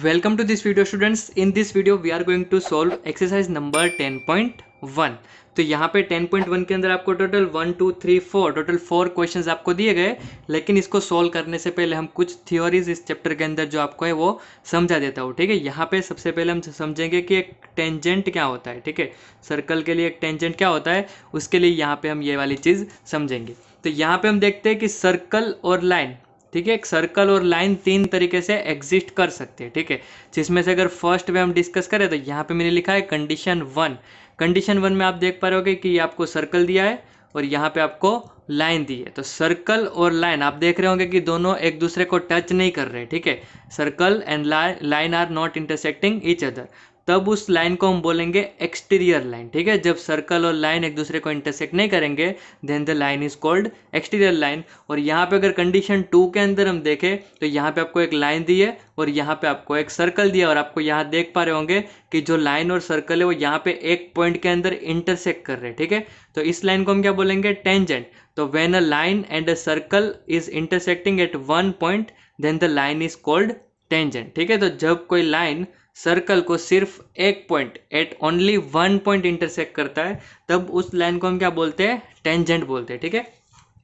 Welcome to this video students. In this video we are going to solve exercise number 10.1. तो यहाँ पे 10.1 के अंदर आपको टोटल 1 2 3 4 टोटल 4 क्वेश्चंस आपको दिए गए, लेकिन इसको सोल्व करने से पहले हम कुछ थियोरीज इस चैप्टर के अंदर जो आपको है वो समझा देता हूँ। ठीक है, यहाँ पे सबसे पहले हम समझेंगे कि एक टेंजेंट क्या होता है। ठीक है, सर्कल के लिए एक टेंजेंट क्या होता है, उसके लिए यहाँ पे हम ये वाली चीज़ समझेंगे। तो यहाँ पे हम देखते हैं कि सर्कल और लाइन, ठीक है, एक सर्कल और लाइन तीन तरीके से एग्जिस्ट कर सकते हैं। ठीक है, जिसमें से अगर फर्स्ट में हम डिस्कस करें तो यहाँ पे मैंने लिखा है कंडीशन 1। कंडीशन 1 में आप देख पा रहे होगे कि आपको सर्कल दिया है और यहाँ पे आपको लाइन दी है। तो सर्कल और लाइन आप देख रहे होंगे कि दोनों एक दूसरे को टच नहीं कर रहे। ठीक है, circle and line are not intersecting each other, तब उस लाइन को हम बोलेंगे एक्सटीरियर लाइन। ठीक है, जब सर्कल और लाइन एक दूसरे को इंटरसेक्ट नहीं करेंगे then the line is called exterior line. और यहाँ पे अगर कंडीशन 2 के अंदर हम देखें तो यहाँ पे आपको एक लाइन दी है और यहाँ पे आपको एक सर्कल दिया, और आपको यहाँ देख पा रहे होंगे कि जो लाइन और सर्कल है वो यहाँ पे एक पॉइंट के अंदर इंटरसेक्ट कर रहे हैं। ठीक है, तो इस लाइन को हम क्या बोलेंगे, टेंजेंट। तो when a line and a circle is intersecting at one point then the line is called tangent. ठीक है, तो जब कोई लाइन सर्कल को सिर्फ एक point at only one point intersect करता है तब उस लाइन को हम क्या बोलते हैं, टेंजेंट बोलते हैं। ठीक है,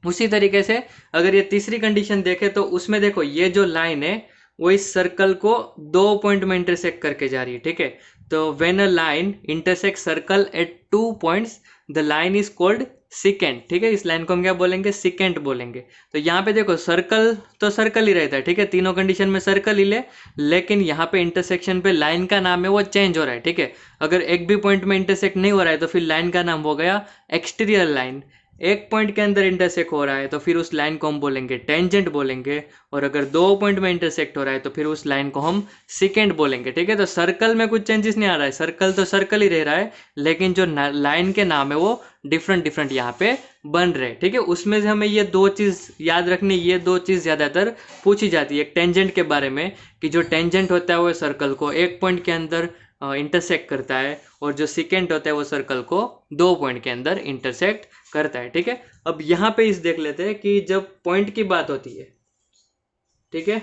उसी तरीके से अगर ये तीसरी कंडीशन देखें तो उसमें देखो ये जो लाइन है वो इस सर्कल को दो पॉइंट में इंटरसेक्ट करके जा रही है। ठीक है, तो when a line intersect circle eight 2 points the line is called secant. ठीक है, इस लाइन को हम क्या बोलेंगे, सिकेंट बोलेंगे। तो यहाँ पे देखो सर्कल तो सर्कल ही रहता है। ठीक है, तीनों कंडीशन में सर्कल ही ले, लेकिन यहाँ पे इंटरसेक्शन पे लाइन का नाम है वो चेंज हो रहा है। ठीक है, अगर एक भी पॉइंट में इंटरसेक्ट नहीं हो रहा है तो फिर लाइन का नाम हो गया एक्सटीरियर लाइन। एक पॉइंट के अंदर इंटरसेक्ट हो रहा है तो फिर उस लाइन को हम बोलेंगे टेंजेंट बोलेंगे, और अगर दो पॉइंट में इंटरसेक्ट हो रहा है तो फिर उस लाइन को हम सिकेंट बोलेंगे। ठीक है, तो सर्कल में कुछ चेंजेस नहीं आ रहा है, सर्कल तो सर्कल ही रह रहा है, लेकिन जो लाइन के नाम है वो डिफरेंट डिफरेंट यहाँ पे बन रहे। ठीक है, उसमें से हमें ये दो चीज़ याद रखनी, ये दो चीज़ ज़्यादातर पूछी जाती है एक टेंजेंट के बारे में, कि जो टेंजेंट होता है वो सर्कल को एक पॉइंट के अंदर इंटरसेक्ट करता है, और जो सिकेंट होता है वो सर्कल को दो पॉइंट के अंदर इंटरसेक्ट करता है। ठीक है, अब यहाँ पे इस देख लेते हैं कि जब पॉइंट की बात होती है, ठीक है,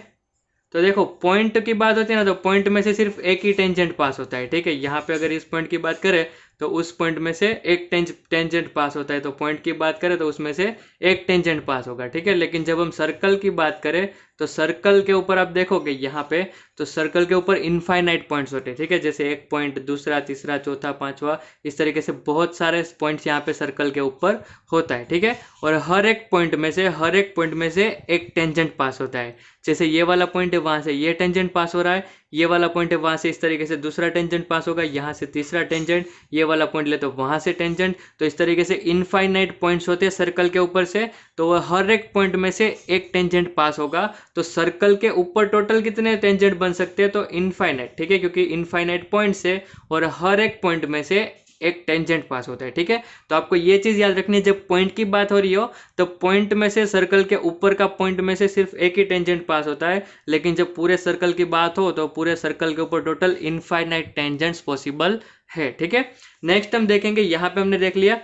तो देखो पॉइंट की बात होती है ना, तो पॉइंट में से सिर्फ एक ही टेंजेंट पास होता है। ठीक है, यहाँ पे अगर इस पॉइंट की बात करें तो उस पॉइंट में से एक टेंजेंट पास होता है, तो पॉइंट की बात करें तो उसमें से एक टेंजेंट पास होगा। ठीक है, लेकिन जब हम सर्कल की बात करें तो सर्कल के ऊपर आप देखोगे यहाँ पे, तो सर्कल के ऊपर इनफाइनाइट पॉइंट्स होते हैं। ठीक है, जैसे एक पॉइंट, दूसरा, तीसरा, चौथा, पांचवा, इस तरीके से बहुत सारे पॉइंट्स यहाँ पे सर्कल के ऊपर होता है। ठीक है, और हर एक पॉइंट में से एक टेंजेंट पास होता है। जैसे ये वाला पॉइंट है वहां से ये टेंजेंट पास हो रहा है, ये वाला पॉइंट है वहां से इस तरीके से दूसरा टेंजेंट पास होगा, यहाँ से तीसरा टेंजेंट, ये वाला पॉइंट ले तो वहां से टेंजेंट। तो इस तरीके से इनफाइनाइट पॉइंट्स होते हैं सर्कल के ऊपर से, तो वह हर एक पॉइंट में से एक टेंजेंट पास होगा। तो सर्कल के ऊपर टोटल कितने टेंजेंट बन सकते हैं, तो इनफाइनाइट। ठीक है, क्योंकि इनफाइनाइट पॉइंट से और हर एक पॉइंट में से एक टेंजेंट पास होता है। ठीक है, तो आपको ये चीज याद रखनी है, जब पॉइंट की बात हो रही हो तो पॉइंट में से, सर्कल के ऊपर का पॉइंट में से सिर्फ एक ही टेंजेंट पास होता है, लेकिन जब पूरे सर्कल की बात हो तो पूरे सर्कल के ऊपर टोटल इनफाइनाइट टेंजेंट्स पॉसिबल है। ठीक है, नेक्स्ट हम देखेंगे, यहाँ पे हमने देख लिया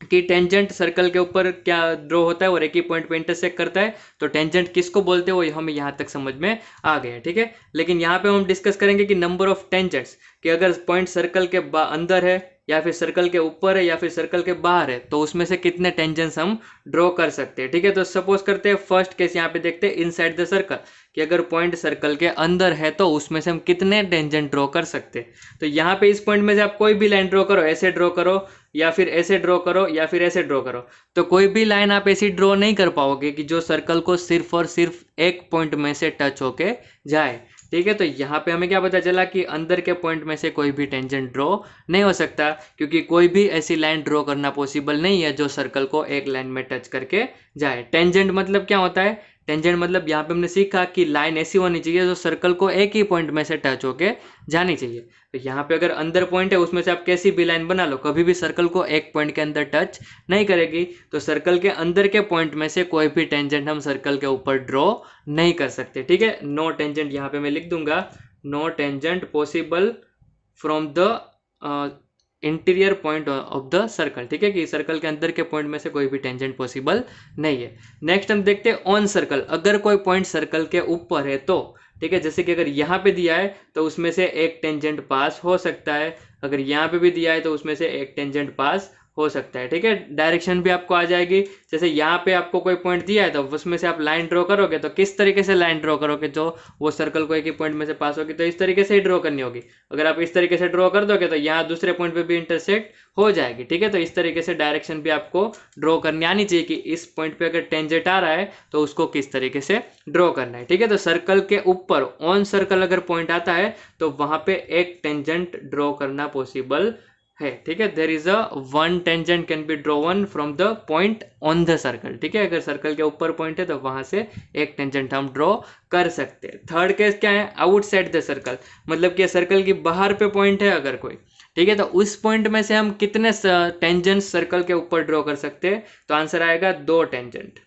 कि टेंजेंट सर्कल के ऊपर क्या ड्रॉ होता है और एक ही पॉइंट पे इंटरसेक्ट करता है, तो टेंजेंट किसको बोलते हैं वो हमें यहाँ तक समझ में आ गया। ठीक है, लेकिन यहाँ पे हम डिस्कस करेंगे कि नंबर ऑफ टेंजेंट्स, कि अगर पॉइंट सर्कल के अंदर है या फिर सर्कल के ऊपर है या फिर सर्कल के बाहर है तो उसमें से कितने टेंजेंट्स हम ड्रॉ कर सकते हैं। ठीक है, तो सपोज करते हैं फर्स्ट केस यहाँ पे देखते हैं इनसाइड द सर्कल, कि अगर पॉइंट सर्कल के अंदर है तो उसमें से हम कितने टेंजेंट ड्रॉ कर सकते हैं। तो यहाँ पे इस पॉइंट में से आप कोई भी लाइन ड्रॉ करो, ऐसे ड्रॉ करो या फिर ऐसे ड्रॉ करो या फिर ऐसे ड्रॉ करो, तो कोई भी लाइन आप ऐसी ड्रॉ नहीं कर पाओगे कि जो सर्कल को सिर्फ और सिर्फ एक पॉइंट में से टच होके जाए। ठीक है, तो यहाँ पे हमें क्या पता चला कि अंदर के पॉइंट में से कोई भी टेंजेंट ड्रॉ नहीं हो सकता, क्योंकि कोई भी ऐसी लाइन ड्रॉ करना पॉसिबल नहीं है जो सर्कल को एक लाइन में टच करके जाए। टेंजेंट मतलब क्या होता है, टेंजेंट मतलब यहाँ पे हमने सीखा कि लाइन ऐसी होनी चाहिए जो सर्कल को एक ही पॉइंट में से टच होके जानी चाहिए। तो यहाँ पे अगर अंदर पॉइंट है उसमें से आप कैसी भी लाइन बना लो, कभी भी सर्कल को एक पॉइंट के अंदर टच नहीं करेगी। तो सर्कल के अंदर के पॉइंट में से कोई भी टेंजेंट हम सर्कल के ऊपर ड्रॉ नहीं कर सकते। ठीक है, नो टेंजेंट यहाँ पे मैं लिख दूंगा, no tangent possible from the interior point of the circle. ठीक है, कि सर्कल के अंदर के पॉइंट में से कोई भी टेंजेंट पॉसिबल नहीं है। नेक्स्ट हम देखते हैं ऑन सर्कल, अगर कोई पॉइंट सर्कल के ऊपर है तो ठीक है। जैसे कि अगर यहाँ पे दिया है तो उसमें से एक टेंजेंट पास हो सकता है, अगर यहाँ पे भी दिया है तो उसमें से एक टेंजेंट पास हो सकता है, ठीक है। डायरेक्शन भी आपको आ जाएगी, जैसे यहाँ पे आपको कोई पॉइंट दिया है तो उसमें से आप लाइन ड्रॉ करोगे तो किस तरीके से लाइन ड्रॉ करोगे जो वो सर्कल को एक ही पॉइंट में से पास होगी, तो इस तरीके से ही ड्रॉ करनी होगी। अगर आप इस तरीके से ड्रॉ कर दोगे तो यहाँ दूसरे पॉइंट पे भी इंटरसेक्ट हो जाएगी, ठीक है। तो इस तरीके से डायरेक्शन भी आपको ड्रॉ करनी आनी चाहिए कि इस पॉइंट पे अगर टेंजेंट आ रहा है तो उसको किस तरीके से ड्रॉ करना है, ठीक है। तो सर्कल के ऊपर ऑन सर्कल अगर पॉइंट आता है तो वहां पे एक टेंजेंट ड्रॉ करना पॉसिबल है, ठीक है। There is a one tangent can be drawn from the point on the circle, ठीक है। अगर सर्कल के ऊपर पॉइंट है तो वहां से एक टेंजेंट हम ड्रॉ कर सकते हैं। थर्ड केस क्या है, आउटसाइड द सर्कल, मतलब कि सर्कल की बाहर पे पॉइंट है अगर कोई, ठीक है, तो उस पॉइंट में से हम कितने टेंजेंट सर्कल के ऊपर ड्रॉ कर सकते हैं, तो आंसर आएगा 2 टेंजेंट,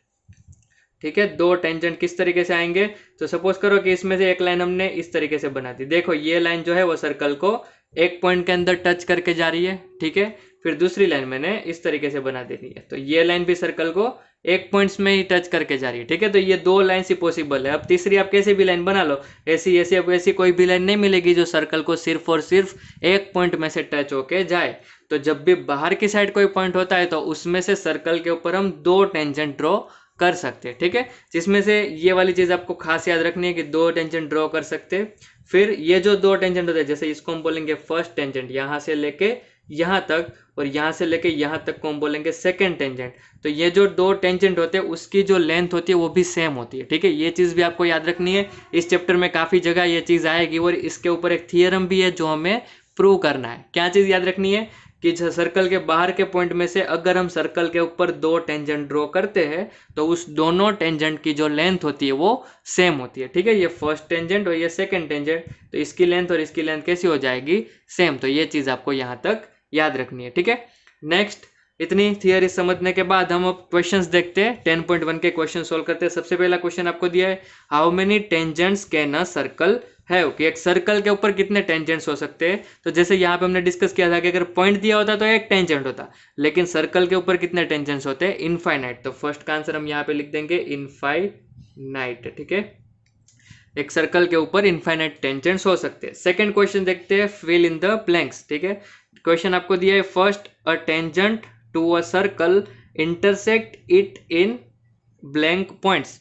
ठीक है। 2 टेंजेंट किस तरीके से आएंगे, तो सपोज करो कि इसमें से एक लाइन हमने इस तरीके से बना दी, देखो ये लाइन जो है वो सर्कल को एक पॉइंट के अंदर टच करके जा रही है, ठीक है। फिर दूसरी लाइन मैंने इस तरीके से बना देनी है, तो ये लाइन भी सर्कल को एक पॉइंट्स में ही टच करके जा रही है, ठीक है। तो ये 2 लाइन ही पॉसिबल है। अब तीसरी आप कैसे भी लाइन बना लो, ऐसी ऐसी अब ऐसी कोई भी लाइन नहीं मिलेगी जो सर्कल को सिर्फ और सिर्फ एक पॉइंट में से टच होके जाए। तो जब भी बाहर की साइड कोई पॉइंट होता है तो उसमें से सर्कल के ऊपर हम 2 टेंजेंट ड्रॉ कर सकते हैं, ठीक है। जिसमें से ये वाली चीज आपको खास याद रखनी है कि 2 टेंजेंट ड्रॉ कर सकते हैं। फिर ये जो 2 टेंजेंट होते हैं, जैसे इसको हम बोलेंगे फर्स्ट टेंजेंट, यहां से लेके यहां तक, और यहां से लेके यहां तक को हम बोलेंगे सेकंड टेंजेंट। तो ये जो 2 टेंजेंट होते हैं उसकी जो लेंथ होती है वो भी सेम होती है, ठीक है। ये चीज भी आपको याद रखनी है, इस चैप्टर में काफी जगह ये चीज आएगी और इसके ऊपर एक थियरम भी है जो हमें प्रूव करना है। क्या चीज याद रखनी है कि सर्कल के बाहर के पॉइंट में से अगर हम सर्कल के ऊपर 2 टेंजेंट ड्रॉ करते हैं तो उस दोनों टेंजेंट की जो लेंथ होती है वो सेम होती है, ठीक है। ये फर्स्ट टेंजेंट और ये सेकंड टेंजेंट, तो इसकी लेंथ और इसकी लेंथ कैसी हो जाएगी, सेम। तो ये चीज आपको यहाँ तक याद रखनी है, ठीक है। नेक्स्ट, इतनी थियरी समझने के बाद हम अब क्वेश्चंस देखते हैं, 10.1 के क्वेश्चन सोल्व करते हैं। सबसे पहला क्वेश्चन आपको दिया है, how many tangents can a circle है, कि एक सर्कल के ऊपर कितने टेंजेंट्स हो सकते हैं। तो जैसे यहाँ पे हमने डिस्कस किया था कि अगर पॉइंट दिया होता तो एक टेंजेंट होता, लेकिन सर्कल के ऊपर कितने टेंजेंट्स होते हैं, इनफाइनाइट। तो फर्स्ट का आंसर हम यहाँ पे लिख देंगे इनफाइनाइट, ठीक है। एक सर्कल के ऊपर इनफाइनाइट टेंजेंट्स हो सकते हैं। सेकंड क्वेश्चन देखते हैं, फिल इन द ब्लैंक्स, ठीक है। क्वेश्चन आपको दिया है, first a tangent to a circle intersect it in blank points,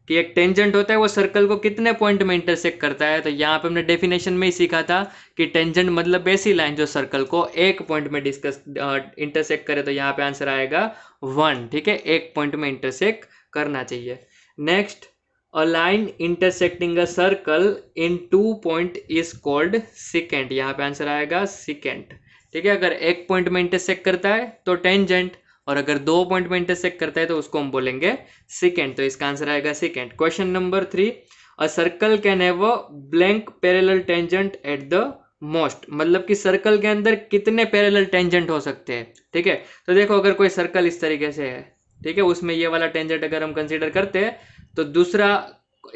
कि एक टेंजेंट होता है वो सर्कल को कितने पॉइंट में इंटरसेक्ट करता है। तो यहाँ पे हमने डेफिनेशन में ही सीखा था कि टेंजेंट मतलब ऐसी लाइन जो सर्कल को एक पॉइंट में इंटरसेक्ट करे। तो यहाँ पे आंसर आएगा 1, ठीक है, एक पॉइंट में इंटरसेक्ट करना चाहिए। Next, a line intersecting a circle in 2 point is called secant, यहाँ पे आंसर आएगा सिकेंट, ठीक है। अगर एक पॉइंट में इंटरसेक्ट करता है तो टेंजेंट, और अगर 2 पॉइंट में इंटरसेक्ट करता है तो उसको हम बोलेंगे सिकेंट। तो इसका आंसर आएगा secant. Question number 3, a circle can have a blank parallel tangent at the most, मतलब कि सर्कल के अंदर कितने पैरेलल टेंजेंट हो सकते हैं, ठीक है। तो देखो अगर कोई सर्कल इस तरीके से है, ठीक है, उसमें ये वाला टेंजेंट अगर हम कंसीडर करते हैं तो दूसरा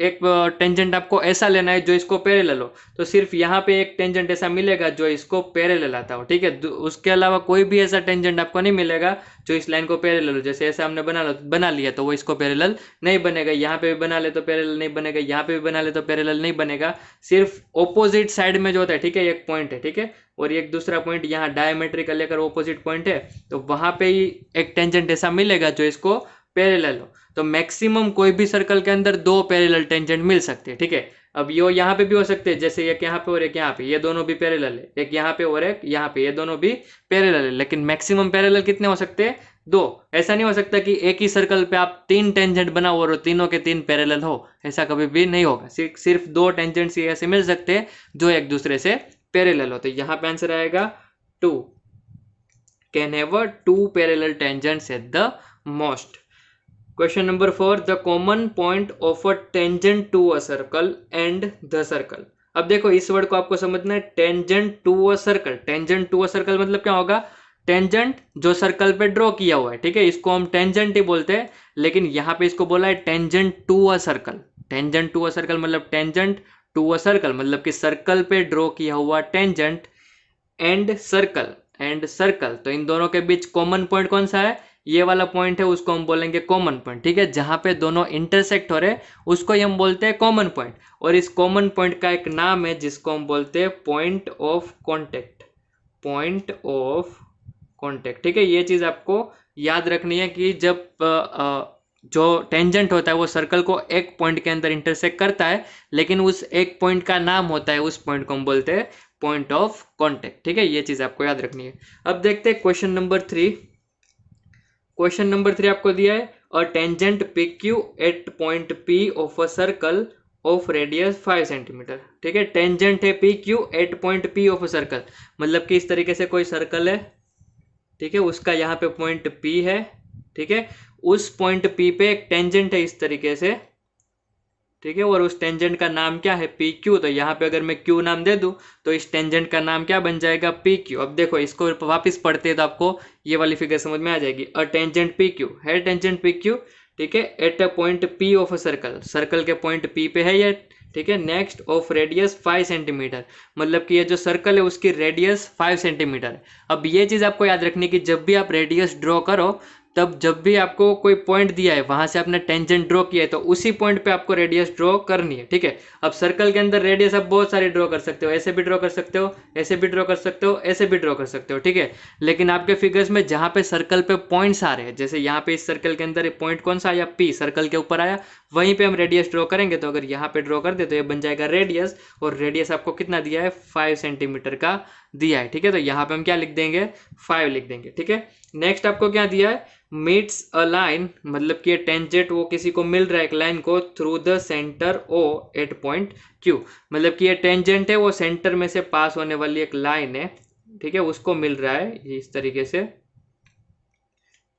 एक टेंजेंट आपको ऐसा लेना है जो इसको पैरेलल हो। तो सिर्फ यहाँ पे एक टेंजेंट ऐसा मिलेगा जो इसको पैरेलल आता हो, ठीक है। उसके अलावा कोई भी ऐसा टेंजेंट आपको नहीं मिलेगा जो इस लाइन को पैरेलल हो। जैसे ऐसा हमने बना लिया तो वो इसको पैरेलल नहीं बनेगा, यहाँ पे भी बना ले तो पैरेलल नहीं बनेगा, यहाँ पे भी बना ले तो पैरेलल नहीं बनेगा। सिर्फ ऑपोजिट साइड में जो होता है, ठीक है, एक पॉइंट है, ठीक है, और एक दूसरा पॉइंट यहाँ डायमेट्रिकल लेकर ऑपोजिट पॉइंट है, तो वहां पे ही एक टेंजेंट ऐसा मिलेगा जो इसको पैरेलल हो। तो मैक्सिमम कोई भी सर्कल के अंदर 2 पैरेलल टेंजेंट मिल सकते हैं, ठीक है। अब ये यहाँ पे भी हो सकते हैं, जैसे एक यहाँ पे और एक यहाँ पे, ये दोनों भी पैरेलल है, एक यहाँ पे और एक यहाँ पे, ये दोनों भी पैरेलल है। लेकिन मैक्सिमम पैरेलल कितने हो सकते हैं, 2। ऐसा नहीं हो सकता कि एक ही सर्कल पे आप 3 टेंजेंट बनाओ और तीनों के 3 पैरेलल हो, ऐसा कभी भी नहीं होगा। सिर्फ 2 टेंजेंट्स ही ऐसे मिल सकते हैं जो एक दूसरे से पैरेलल हो। तो यहाँ पे आंसर आएगा 2, can have 2 parallel tangents at the most. Question number 4, the common point of a tangent to a circle and the circle. अब देखो इस वर्ड को आपको समझना है, tangent to a circle. Tangent to a circle मतलब क्या होगा, टेंजेंट जो सर्कल पे ड्रॉ किया हुआ है, ठीक है, इसको हम टेंजेंट ही बोलते हैं, लेकिन यहाँ पे इसको बोला है tangent to a circle. Tangent to a circle मतलब टेंजेंट टू अ सर्कल मतलब कि सर्कल पे ड्रॉ किया हुआ टेंजेंट एंड सर्कल। तो इन दोनों के बीच कॉमन पॉइंट कौन सा है, ये वाला पॉइंट है उसको हम बोलेंगे कॉमन पॉइंट, ठीक है। जहाँ पे दोनों इंटरसेक्ट हो रहे उसको ही हम बोलते हैं कॉमन पॉइंट, और इस कॉमन पॉइंट का एक नाम है जिसको हम बोलते हैं point of contact, point of contact, ठीक है। ये चीज़ आपको याद रखनी है कि जब जो टेंजेंट होता है वो सर्कल को एक पॉइंट के अंदर इंटरसेक्ट करता है, लेकिन उस एक पॉइंट का नाम होता है, उस पॉइंट को हम बोलते हैं पॉइंट ऑफ कॉन्टेक्ट, ठीक है। ये चीज़ आपको याद रखनी है। अब देखते हैं क्वेश्चन नंबर 3। क्वेश्चन नंबर 3 आपको दिया है a tangent P Q at point P of a circle of radius 5 centimetre, ठीक है। टेंजेंट है P Q at point P of a circle, मतलब कि इस तरीके से कोई सर्कल है, ठीक है, उसका यहाँ पे पॉइंट पी है, ठीक है। उस पॉइंट पी पे एक टेंजेंट है इस तरीके से, ठीक है, और उस टेंजेंट का नाम क्या है पी क्यू। तो यहाँ पे अगर मैं क्यू नाम दे दूं तो इस टेंजेंट का नाम क्या बन जाएगा पी क्यू। अब देखो इसको वापस पढ़ते हैं तो आपको ये वाली फिगर समझ में आ जाएगी। अ टेंजेंट पी क्यू है, टेंजेंट पी क्यू, ठीक है, at a point P of a circle, circle के पॉइंट पी पे है ये, ठीक है। नेक्स्ट ऑफ रेडियस 5 सेंटीमीटर, मतलब कि ये जो सर्कल है उसकी रेडियस 5 सेंटीमीटर है। अब ये चीज़ आपको याद रखनी कि जब भी आप रेडियस ड्रॉ करो, तब जब भी आपको कोई पॉइंट दिया है वहां से आपने टेंजेंट ड्रॉ किया है तो उसी पॉइंट पे आपको रेडियस ड्रॉ करनी है, ठीक है। अब सर्कल के अंदर रेडियस आप बहुत सारे ड्रॉ कर सकते हो, ऐसे भी ड्रॉ कर सकते हो, ऐसे भी ड्रॉ कर सकते हो, ऐसे भी ड्रॉ कर सकते हो, ठीक है। लेकिन आपके फिगर्स में जहां पे सर्कल पे पॉइंट्स आ रहे हैं, जैसे यहाँ पे इस सर्कल के अंदर पॉइंट कौन सा आया पी, सर्कल के ऊपर आया, वहीं पे हम रेडियस ड्रॉ करेंगे। तो अगर यहाँ पे ड्रॉ कर दे तो ये बन जाएगा रेडियस, और रेडियस आपको कितना दिया है 5 सेंटीमीटर का दिया है, ठीक है। तो यहाँ पे हम क्या लिख देंगे 5 लिख देंगे, ठीक है। नेक्स्ट आपको क्या दिया है मीट्स अ लाइन, मतलब कि टेंजेंट वो किसी को मिल रहा है एक लाइन को through the centre O at point Q, मतलब कि ये टेंजेंट है वो सेंटर में से पास होने वाली एक लाइन है, ठीक है, उसको मिल रहा है इस तरीके से,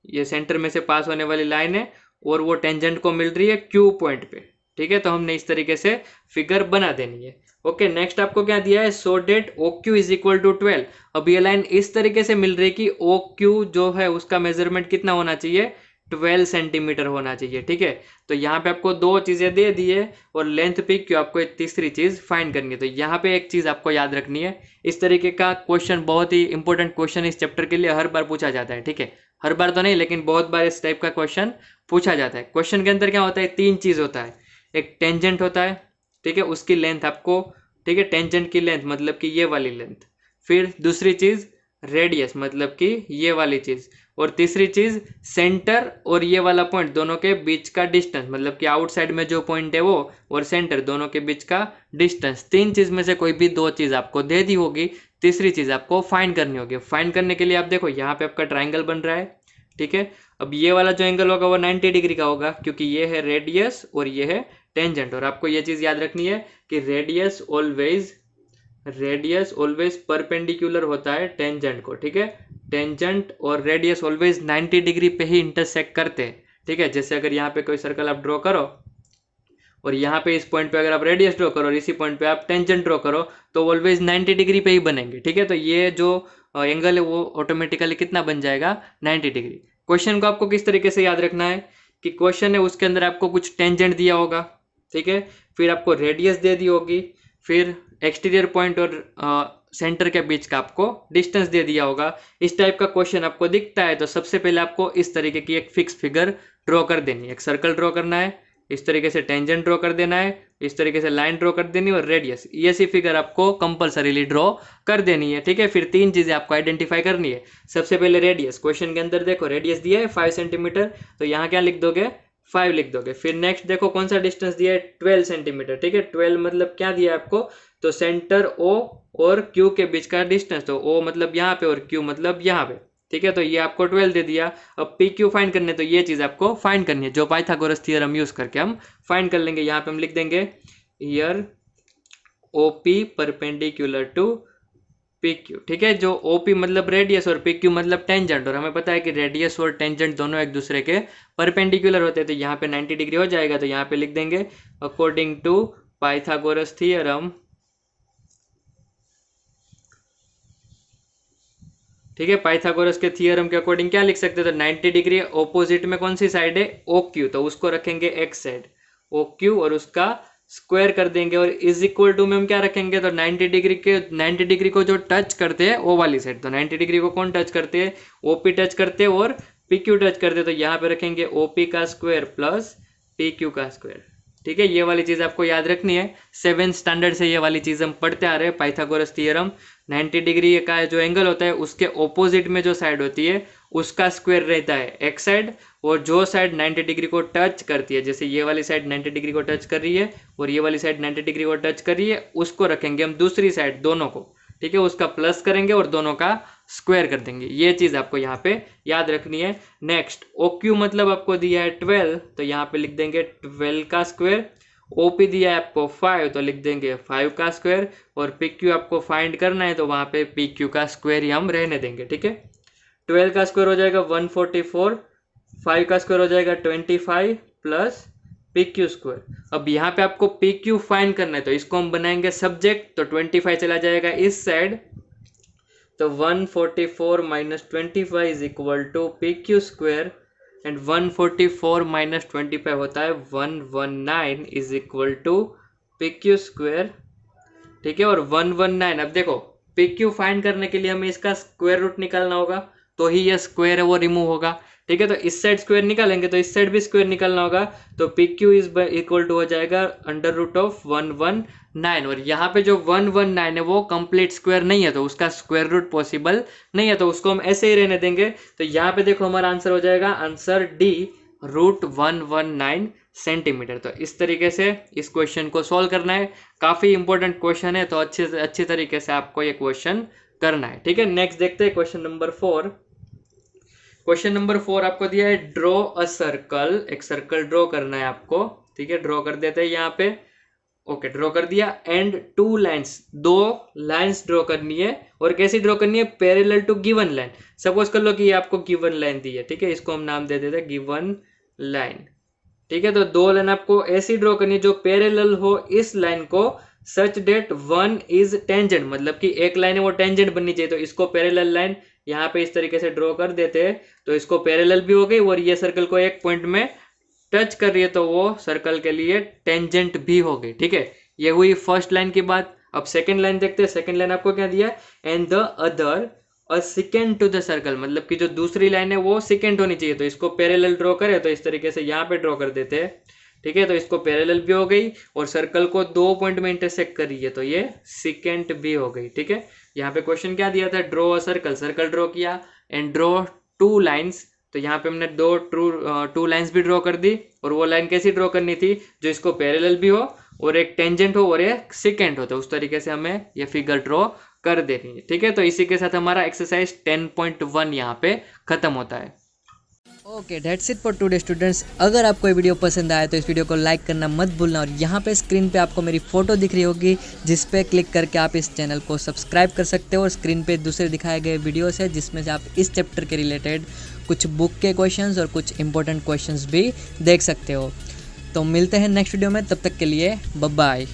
ये सेंटर में से पास होने वाली लाइन है और वो टेंजेंट को मिल रही है क्यू पॉइंट पे, ठीक है। तो हमने इस तरीके से फिगर बना देनी है। ओके, नेक्स्ट आपको क्या दिया है so that O Q is equal to 12। अब ये लाइन इस तरीके से मिल रही है कि ओ क्यू जो है उसका मेजरमेंट कितना होना चाहिए 12 सेंटीमीटर होना चाहिए, ठीक है। तो यहाँ पे आपको दो चीजें दे दी है और लेंथ पे क्यों आपको एक तीसरी चीज फाइंड करनी है। तो यहाँ पे एक चीज आपको याद रखनी है, इस तरीके का क्वेश्चन बहुत ही इंपॉर्टेंट क्वेश्चन इस चैप्टर के लिए हर बार पूछा जाता है, ठीक है। हर बार तो नहीं लेकिन बहुत बार इस टाइप का क्वेश्चन पूछा जाता है। क्वेश्चन के अंदर क्या होता है तीन चीज होता है, एक टेंजेंट होता है, ठीक है, उसकी लेंथ आपको, ठीक है, टेंजेंट की लेंथ मतलब कि ये वाली लेंथ, फिर दूसरी चीज रेडियस मतलब कि ये वाली चीज, और तीसरी चीज सेंटर और ये वाला पॉइंट दोनों के बीच का डिस्टेंस, मतलब कि आउटसाइड में जो पॉइंट है वो और सेंटर दोनों के बीच का डिस्टेंस। तीन चीज में से कोई भी दो चीज आपको दे दी होगी, तीसरी चीज आपको फाइंड करनी होगी। फाइंड करने के लिए आप देखो यहाँ पे आपका ट्राइंगल बन रहा है, ठीक है। अब ये वाला जो एंगल होगा वो 90 डिग्री का होगा क्योंकि ये है रेडियस और ये है टेंजेंट। और आपको ये चीज याद रखनी है कि रेडियस ऑलवेज परपेंडिकुलर होता है टेंजेंट को, ठीक है। टेंजेंट और रेडियस ऑलवेज 90 डिग्री पे ही इंटरसेक्ट करते हैं, ठीक है। जैसे अगर यहाँ पे कोई सर्कल आप ड्रॉ करो और यहाँ पे इस पॉइंट पे अगर आप रेडियस ड्रॉ करो और इसी पॉइंट पे आप टेंजेंट ड्रॉ करो तो ऑलवेज 90 डिग्री पे ही बनेंगे, ठीक है। तो ये जो एंगल है वो ऑटोमेटिकली कितना बन जाएगा 90 डिग्री। क्वेश्चन को आपको किस तरीके से याद रखना है कि क्वेश्चन है उसके अंदर आपको कुछ टेंजेंट दिया होगा, ठीक है, फिर आपको रेडियस दे दी होगी, फिर एक्सटीरियर पॉइंट और सेंटर के बीच का आपको डिस्टेंस दे दिया होगा। इस टाइप का क्वेश्चन आपको दिखता है तो सबसे पहले आपको इस तरीके की एक फिक्स फिगर ड्रॉ कर देनी है। एक सर्कल ड्रॉ करना है, इस तरीके से टेंजेंट ड्रॉ कर देना है, इस तरीके से लाइन ड्रॉ कर देनी है और रेडियस, ये सी फिगर आपको कंपलसरीली ड्रॉ कर देनी है, ठीक है। फिर तीन चीजें आपको आइडेंटिफाई करनी है। सबसे पहले रेडियस, क्वेश्चन के अंदर देखो रेडियस दिया है 5 सेंटीमीटर, तो यहाँ क्या लिख दोगे 5 लिख दोगे। फिर नेक्स्ट देखो कौन सा डिस्टेंस दिया है 12 सेंटीमीटर, ठीक है। 12 मतलब क्या दिया है आपको, तो सेंटर ओ और क्यू के बीच का डिस्टेंस, तो ओ मतलब यहाँ पे और क्यू मतलब यहाँ पे, ठीक है। तो ये आपको 12 दे दिया। अब पी क्यू फाइंड करने, तो ये चीज आपको फाइंड करनी है जो पाइथागोरस थ्योरम यूज करके हम फाइंड कर लेंगे। यहाँ पे हम लिख देंगे here OP perpendicular to P Q, ठीक है। जो ओपी मतलब रेडियस और पी क्यू मतलब टेंजेंट, और हमें पता है कि रेडियस और टेंजेंट दोनों एक दूसरे के परपेंडिकुलर होते हैं, तो यहाँ पे 90 डिग्री हो जाएगा। तो यहाँ पे लिख देंगे अकॉर्डिंग टू पाइथागोरस थ्योरम, ठीक है। पाइथागोरस के थ्योरम के अकॉर्डिंग क्या लिख सकते हैं, तो 90 डिग्री ऑपोजिट में कौन सी साइड है ओ क्यू, तो उसको रखेंगे एक्स साइड ओ क्यू और उसका स्क्वायर कर देंगे, और इज इक्वल टू में हम क्या रखेंगे, तो 90 डिग्री को जो टच करते हैं ओ वाली साइड, तो 90 डिग्री को कौन टच करते हैं ओपी टच करते हैं और पी क्यू टच कर दे तो यहाँ पे रखेंगे ओ पी का स्क्वायर प्लस पी क्यू का स्क्वायर। ठीक है, ये वाली चीज़ आपको याद रखनी है। 7th स्टैंडर्ड से ये वाली चीज़ हम पढ़ते आ रहे हैं, पाइथागोरस थ्योरम। 90 डिग्री का जो एंगल होता है उसके ऑपोजिट में जो साइड होती है उसका स्क्वायर रहता है एक्स साइड, और जो साइड 90 डिग्री को टच करती है, जैसे ये वाली साइड 90 डिग्री को टच कर रही है और ये वाली साइड 90 डिग्री को टच कर रही है, उसको रखेंगे हम दूसरी साइड दोनों को। ठीक है, उसका प्लस करेंगे और दोनों का स्क्वायर कर देंगे। ये चीज़ आपको यहाँ पे याद रखनी है। नेक्स्ट ओ क्यू मतलब आपको दिया है 12, तो यहाँ पे लिख देंगे 12 का स्क्वायर। ओपी दिया है आपको 5, तो लिख देंगे 5 का स्क्वायर। और पी क्यू आपको फाइंड करना है तो वहाँ पे पी क्यू का स्क्वायर ही हम रहने देंगे। ठीक है, 12 का स्क्वायर हो जाएगा 144, 5 का स्क्वायर हो जाएगा 25 प्लस पी क्यू स्क्वायर। अब यहाँ पे आपको पी क्यू फाइंड करना है तो इसको हम बनाएंगे सब्जेक्ट, तो 25 चला जाएगा इस साइड, तो 144 minus 25 is equal to P Q square, and 144 minus 25 होता है 119 is equal to P Q square. ठीक है, और 119, अब देखो पी क्यू फाइंड करने के लिए हमें इसका स्क्वायर रूट निकालना होगा, तो ही ये स्क्वायर है वो रिमूव होगा। ठीक है, तो इस साइड स्क्वायर निकालेंगे तो इस साइड भी स्क्वायर निकालना होगा, तो P Q is equal to हो जाएगा अंडर रूट ऑफ 119। और यहाँ पे जो 119 है वो कंप्लीट स्क्वायर नहीं है, तो उसका स्क्वायर रूट पॉसिबल नहीं है, तो उसको हम ऐसे ही रहने देंगे। तो यहाँ पे देखो हमारा आंसर हो जाएगा आंसर डी, रूट 119 सेंटीमीटर। तो इस तरीके से इस क्वेश्चन को सॉल्व करना है। काफ़ी इंपॉर्टेंट क्वेश्चन है, तो अच्छी तरीके से आपको ये क्वेश्चन करना है। ठीक है, नेक्स्ट देखते हैं क्वेश्चन नंबर 4। क्वेश्चन नंबर 4 आपको दिया है ड्रॉ अ सर्कल, एक सर्कल ड्रॉ करना है आपको। ठीक है, ड्रॉ कर देते हैं यहाँ पे। ओके, ड्रॉ कर दिया। एंड 2 लाइन्स, 2 लाइन्स ड्रॉ करनी है, और कैसी ड्रॉ करनी है, parallel to given line. Suppose कर लो कि ये आपको गिवन लाइन दी है। ठीक है, इसको हम नाम दे देते हैं गिवन लाइन। ठीक है, तो 2 लाइन आपको ऐसी ड्रॉ करनी है जो पैरेलल हो इस लाइन को, सच डेट 1 इज टेंजेंट, मतलब कि एक लाइन है वो टेंजेंट बननी चाहिए, तो इसको पैरेलल लाइन यहाँ पे इस तरीके से ड्रॉ कर देते हैं, तो इसको पैरेलल भी हो गई, और ये सर्कल को एक पॉइंट में टच कर रही है तो वो सर्कल के लिए टेंजेंट भी हो गई। ठीक है, ये हुई फर्स्ट लाइन की बात। अब सेकंड लाइन देखते हैं। सेकंड लाइन आपको क्या दिया है, and the other a second to the circle, मतलब कि जो दूसरी लाइन है वो सेकेंड होनी चाहिए, तो इसको पैरेलल ड्रॉ करें, तो इस तरीके से यहाँ पे ड्रॉ कर देते हैं। ठीक है, तो इसको पैरेलल भी हो गई, और सर्कल को 2 पॉइंट में इंटरसेक्ट कर रही है, तो ये सेकेंड भी हो गई। ठीक है, यहाँ पे क्वेश्चन क्या दिया था, draw a circle, circle draw किया, एंड ड्रॉ 2 लाइन्स, तो यहाँ पे हमने 2 लाइन्स भी ड्रॉ कर दी, और वो लाइन कैसी ड्रॉ करनी थी, जो इसको पैरेलल भी हो और एक टेंजेंट हो और एक सेकेंड हो, तो उस तरीके से हमें ये फिगर ड्रॉ कर देनी है। ठीक है, तो इसी के साथ हमारा एक्सरसाइज 10.1 यहाँ पे खत्म होता है। Okay, that's it for today students. अगर आपको ये वीडियो पसंद आया तो इस वीडियो को लाइक करना मत भूलना, और यहाँ पे स्क्रीन पे आपको मेरी फ़ोटो दिख रही होगी, जिस पे क्लिक करके आप इस चैनल को सब्सक्राइब कर सकते हो। और स्क्रीन पे दूसरे दिखाए गए वीडियोस है जिसमें से आप इस चैप्टर के रिलेटेड कुछ बुक के क्वेश्चंस और कुछ इंपॉर्टेंट क्वेश्चंस भी देख सकते हो। तो मिलते हैं नेक्स्ट वीडियो में, तब तक के लिए बाय बाय।